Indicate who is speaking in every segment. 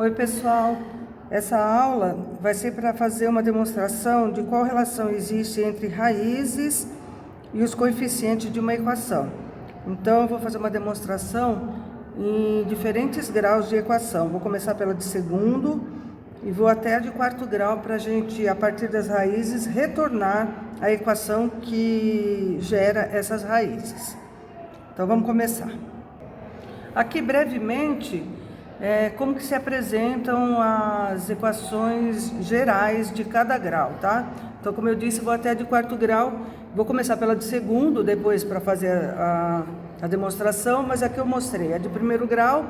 Speaker 1: Oi pessoal, essa aula vai ser para fazer uma demonstração de qual relação existe entre raízes e os coeficientes de uma equação. Então eu vou fazer uma demonstração em diferentes graus de equação. Vou começar pela de segundo e vou até a de quarto grau para a gente, a partir das raízes, retornar a equação que gera essas raízes. Então vamos começar. Aqui brevemente, como que se apresentam as equações gerais de cada grau, tá? Então, como eu disse, vou até a de quarto grau, vou começar pela de segundo, depois para fazer a demonstração, mas aqui eu mostrei. A de primeiro grau,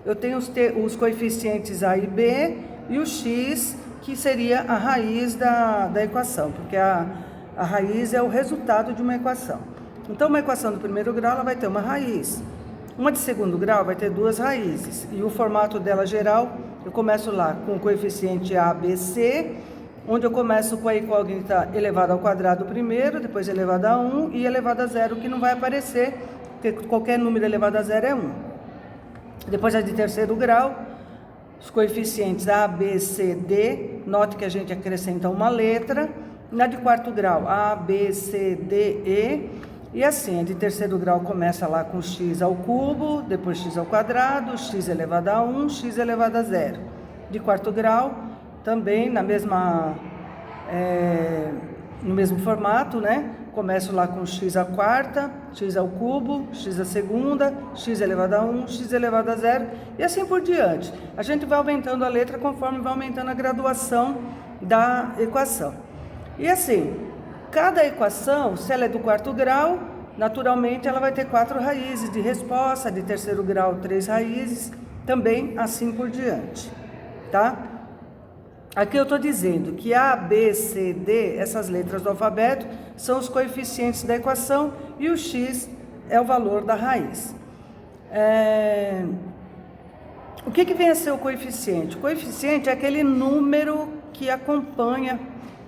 Speaker 1: eu tenho os coeficientes A e B e o x, que seria a raiz da equação, porque a raiz é o resultado de uma equação. Então, uma equação do primeiro grau, ela vai ter uma raiz. Uma de segundo grau vai ter duas raízes, e o formato dela geral, eu começo lá com o coeficiente A, B, C, onde eu começo com a incógnita elevada ao quadrado primeiro, depois elevada a 1 e elevada a 0, que não vai aparecer, porque qualquer número elevado a 0 é 1. Depois a de terceiro grau, os coeficientes A, B, C, D, note que a gente acrescenta uma letra. Na de quarto grau, A, B, C, D, E. E assim, a de terceiro grau começa lá com x ao cubo, depois x ao quadrado, x elevado a 1, x elevado a 0. De quarto grau, também no mesmo formato, né? Começo lá com x à quarta, x ao cubo, x à segunda, x elevado a 1, x elevado a 0, e assim por diante. A gente vai aumentando a letra conforme vai aumentando a graduação da equação. E assim, cada equação, se ela é do quarto grau, naturalmente ela vai ter 4 raízes de resposta, de terceiro grau 3 raízes, também assim por diante, tá? Aqui eu estou dizendo que A, B, C, D, essas letras do alfabeto, são os coeficientes da equação e o x é o valor da raiz. O que vem a ser o coeficiente? O coeficiente é aquele número que acompanha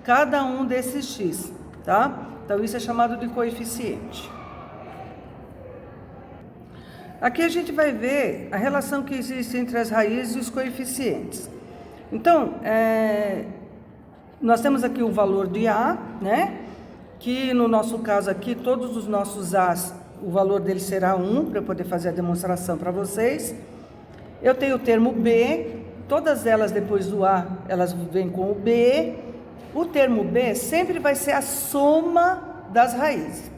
Speaker 1: cada um desses x. Tá? Então isso é chamado de coeficiente. Aqui a gente vai ver a relação que existe entre as raízes e os coeficientes. Então, nós temos aqui o valor de A, né? Que no nosso caso aqui, todos os nossos A's, o valor dele será 1, para eu poder fazer a demonstração para vocês. Eu tenho o termo B, todas elas depois do A, elas vêm com o B. O termo B sempre vai ser a soma das raízes.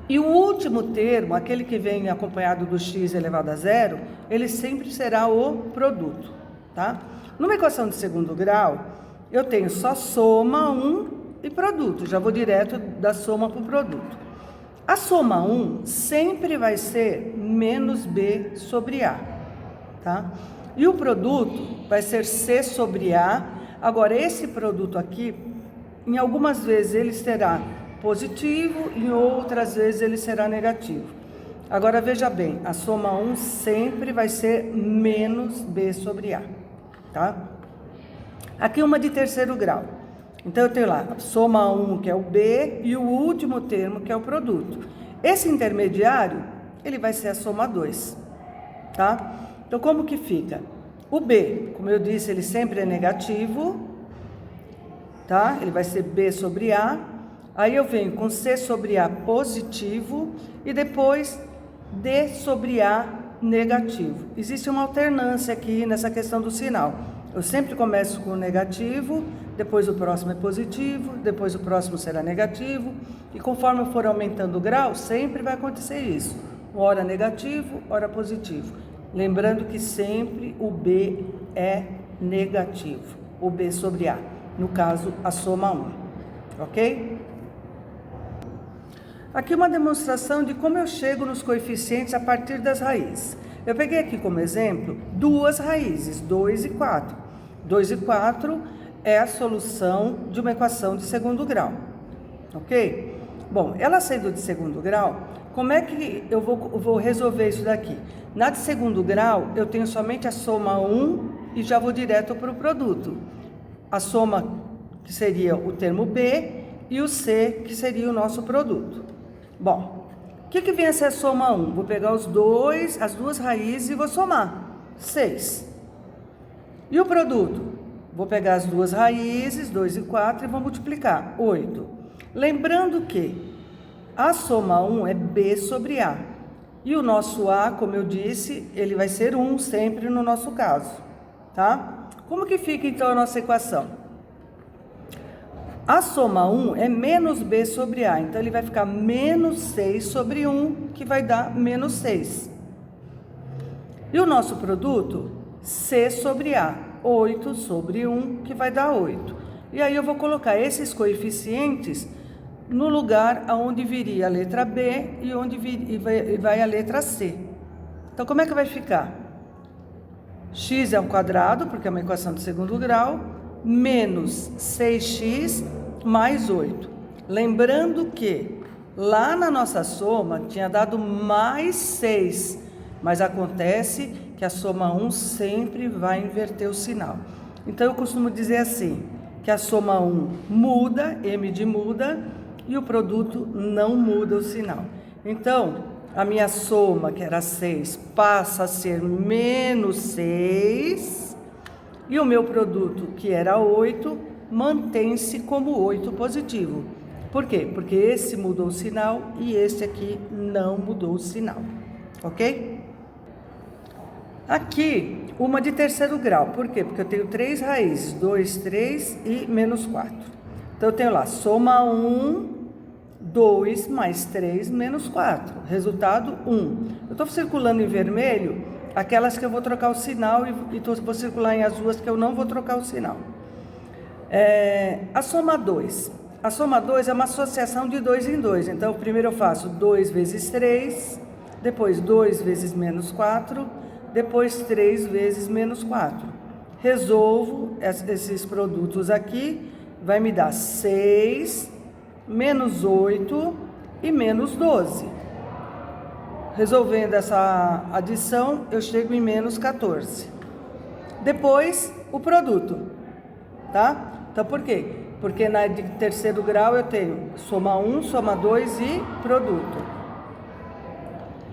Speaker 1: E o último termo, aquele que vem acompanhado do x elevado a 0, ele sempre será o produto, tá? Numa equação de segundo grau, eu tenho só soma 1 e produto. Já vou direto da soma para o produto. A soma 1 sempre vai ser menos b sobre a, tá? E o produto vai ser c sobre a. Agora, esse produto aqui, em algumas vezes ele será positivo, em outras vezes ele será negativo. Agora, veja bem, a soma 1 sempre vai ser menos b sobre a, tá? Aqui uma de terceiro grau. Então, eu tenho lá a soma 1, que é o b, e o último termo, que é o produto. Esse intermediário, ele vai ser a soma 2, tá? Então, como que fica? O B, como eu disse, ele sempre é negativo, tá? Ele vai ser B sobre A. Aí eu venho com C sobre A positivo e depois D sobre A negativo. Existe uma alternância aqui nessa questão do sinal. Eu sempre começo com o negativo, depois o próximo é positivo, depois o próximo será negativo. E conforme eu for aumentando o grau, sempre vai acontecer isso. Ora negativo, ora positivo. Lembrando que sempre o B é negativo, o B sobre A, no caso a soma 1, ok? Aqui uma demonstração de como eu chego nos coeficientes a partir das raízes. Eu peguei aqui como exemplo duas raízes, 2 e 4. 2 e 4 é a solução de uma equação de segundo grau, ok? Bom, ela sendo de segundo grau, como é que eu vou resolver isso daqui? Na de segundo grau, eu tenho somente a soma 1 e já vou direto para o produto. A soma, que seria o termo B, e o C, que seria o nosso produto. Bom, o que vem a ser a soma 1? Vou pegar as duas raízes e vou somar. 6. E o produto? Vou pegar as duas raízes, 2 e 4, e vou multiplicar, 8. Lembrando que a soma 1 é B sobre A. E o nosso A, como eu disse, ele vai ser 1 sempre no nosso caso, tá? Como que fica então a nossa equação? A soma 1 é menos B sobre A, então ele vai ficar menos 6 sobre 1, que vai dar menos 6. E o nosso produto? C sobre A, 8 sobre 1, que vai dar 8. E aí eu vou colocar esses coeficientes no lugar onde viria a letra B e onde vai a letra C. Então, como é que vai ficar? X ao quadrado, porque é uma equação de segundo grau, menos 6x mais 8. Lembrando que lá na nossa soma tinha dado mais 6, mas acontece que a soma 1 sempre vai inverter o sinal. Então, eu costumo dizer assim, que a soma 1 muda, M de muda, e o produto não muda o sinal. Então, a minha soma, que era 6, passa a ser menos 6, e o meu produto, que era 8, mantém-se como 8 positivo. Por quê? Porque esse mudou o sinal e esse aqui não mudou o sinal, ok? Aqui, uma de terceiro grau. Por quê? Porque eu tenho 3 raízes, 2, 3 e menos 4. Então, eu tenho lá, soma 1, 2 mais 3 menos 4. Resultado, 1. Eu estou circulando em vermelho aquelas que eu vou trocar o sinal e vou circular em azul as que eu não vou trocar o sinal. A soma 2. A soma 2 é uma associação de 2 em 2. Então, primeiro eu faço 2 vezes 3, depois 2 vezes menos 4, depois 3 vezes menos 4. Resolvo esses produtos aqui, vai me dar 6, menos 8 e menos 12. Resolvendo essa adição, eu chego em menos 14. Depois, o produto, tá? Então, por quê? Porque na de terceiro grau eu tenho soma 1, soma 2 e produto.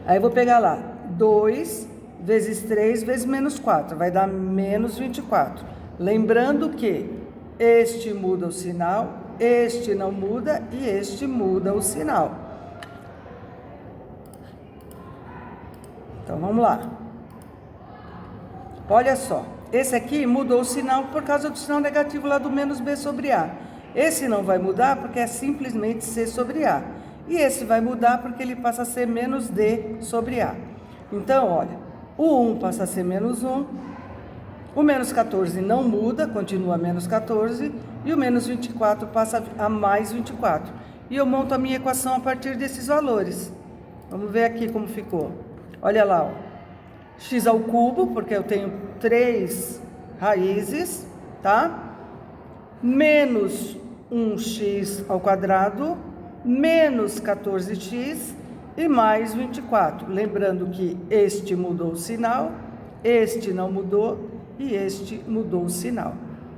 Speaker 1: Aí eu vou pegar lá, 2 vezes 3 vezes menos 4, vai dar menos 24. Lembrando que este muda o sinal, este não muda e este muda o sinal. Então, vamos lá. Olha só, esse aqui mudou o sinal por causa do sinal negativo lá do menos B sobre A. Esse não vai mudar porque é simplesmente C sobre A. E esse vai mudar porque ele passa a ser menos D sobre A. Então, olha, o 1 passa a ser menos 1, o menos 14 não muda, continua menos 14, e o menos 24 passa a mais 24. E eu monto a minha equação a partir desses valores. Vamos ver aqui como ficou. Olha lá, ó. X ao cubo, porque eu tenho 3 raízes, tá? Menos 1x ao quadrado, menos 14x e mais 24. Lembrando que este mudou o sinal, este não mudou e este mudou o sinal.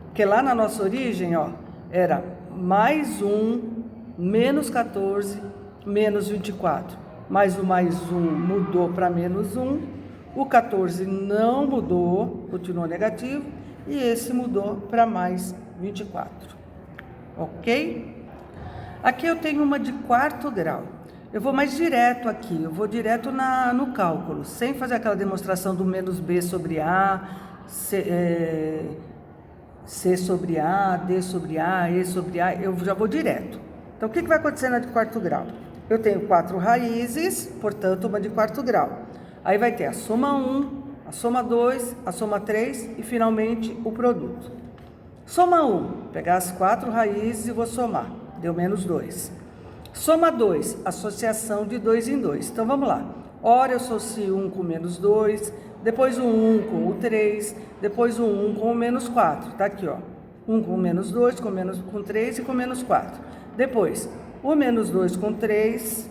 Speaker 1: Porque lá na nossa origem, ó, era mais 1, menos 14, menos 24. Mais o mais 1 mudou para menos 1, o 14 não mudou, continuou negativo, e esse mudou para mais 24. Ok? Aqui eu tenho uma de quarto grau. Eu vou mais direto aqui, eu vou direto no cálculo, sem fazer aquela demonstração do menos B sobre A, C sobre A, D sobre A, E sobre A, eu já vou direto. Então, o que vai acontecer na de quarto grau? Eu tenho 4 raízes, portanto, uma de quarto grau. Aí vai ter a soma 1, a soma 2, a soma 3 e, finalmente, o produto. Soma 1, pegar as 4 raízes e vou somar, deu menos 2. Soma 2, associação de 2 em 2. Então, vamos lá. Ora, eu associo 1 com menos 2, depois o 1 com o 3, depois o 1 com o menos 4. Tá aqui, ó. 1 com menos 2, com 3 e com menos 4. Depois, o menos 2 com 3,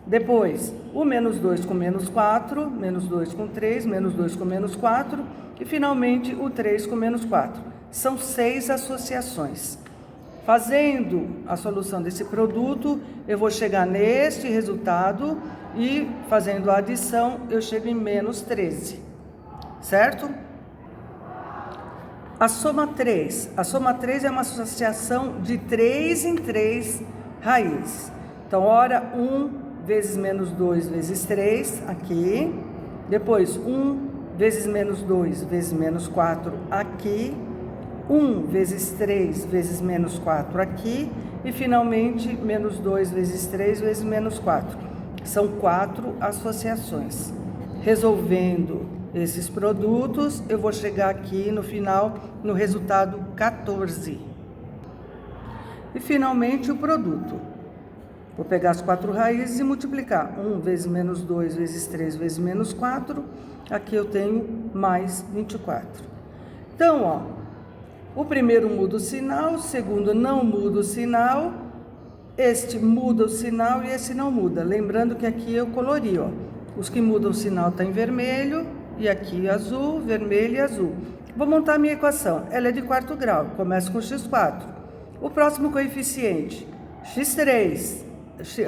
Speaker 1: depois o menos 2 com menos 4, menos 2 com 3, menos 2 com menos 4 e, finalmente, o 3 com menos 4. São 6 associações. Fazendo a solução desse produto, eu vou chegar neste resultado e, fazendo a adição, eu chego em menos 13, certo? A soma 3. A soma 3 é uma associação de 3 em 3 raízes. Então, ora 1 vezes menos 2 vezes 3 aqui. Depois 1 vezes menos 2 vezes menos 4 aqui. 1 vezes 3 vezes menos 4 aqui. E finalmente menos 2 vezes 3 vezes menos 4. São 4 associações. Resolvendo esses produtos, eu vou chegar aqui no final, no resultado 14. E finalmente o produto. Vou pegar as 4 raízes e multiplicar. 1 vezes menos 2 vezes 3 vezes menos 4. Aqui eu tenho mais 24. Então, ó, o primeiro muda o sinal, o segundo não muda o sinal, este muda o sinal e esse não muda. Lembrando que aqui eu colori, ó. Os que mudam o sinal tá em vermelho e aqui azul, vermelho e azul. Vou montar a minha equação. Ela é de quarto grau, começa com x4. O próximo coeficiente, x3,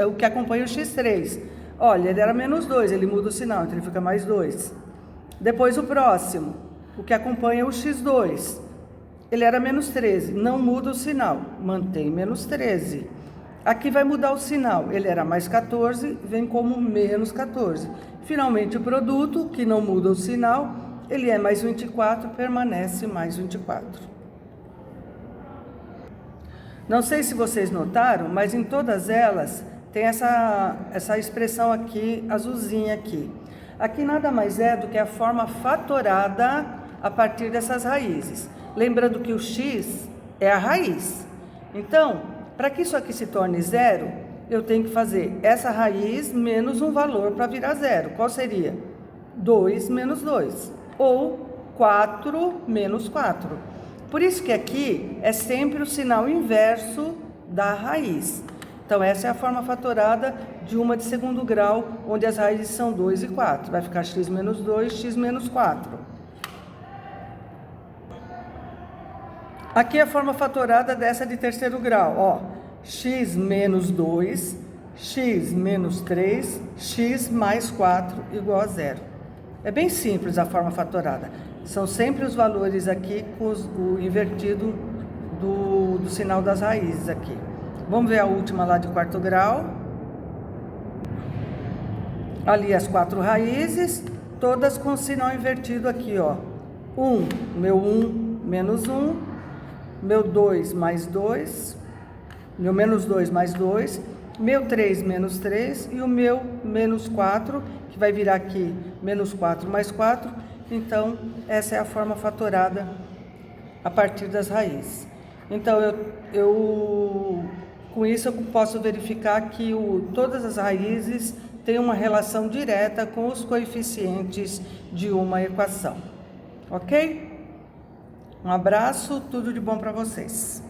Speaker 1: o que acompanha o x3. Olha, ele era menos 2, ele muda o sinal, então ele fica mais 2. Depois o próximo, o que acompanha o x2. Ele era menos 13, não muda o sinal, mantém menos 13. Aqui vai mudar o sinal, ele era mais 14, vem como menos 14. Finalmente o produto, que não muda o sinal, ele é mais 24, permanece mais 24. Não sei se vocês notaram, mas em todas elas tem essa expressão aqui, azulzinha aqui. Aqui nada mais é do que a forma fatorada a partir dessas raízes. Lembrando que o x é a raiz. Então, para que isso aqui se torne zero, eu tenho que fazer essa raiz menos um valor para virar zero. Qual seria? 2 menos 2. Ou 4 menos 4. Por isso que aqui é sempre o sinal inverso da raiz. Então, essa é a forma fatorada de uma de segundo grau, onde as raízes são 2 e 4. Vai ficar x menos 2, x menos 4. Aqui é a forma fatorada dessa de terceiro grau, ó. X menos 2, x menos 3, x mais 4 igual a zero. É bem simples a forma fatorada. São sempre os valores aqui com o invertido do sinal das raízes aqui. Vamos ver a última lá de quarto grau. Ali as 4 raízes, todas com o sinal invertido aqui, ó. 1, meu 1 menos 1. Meu 2 mais 2, meu menos 2 mais 2, meu 3 menos 3 e o meu menos 4, que vai virar aqui menos 4 mais 4. Então, essa é a forma fatorada a partir das raízes. Então, com isso eu posso verificar que todas as raízes têm uma relação direta com os coeficientes de uma equação. Ok? Um abraço, tudo de bom para vocês.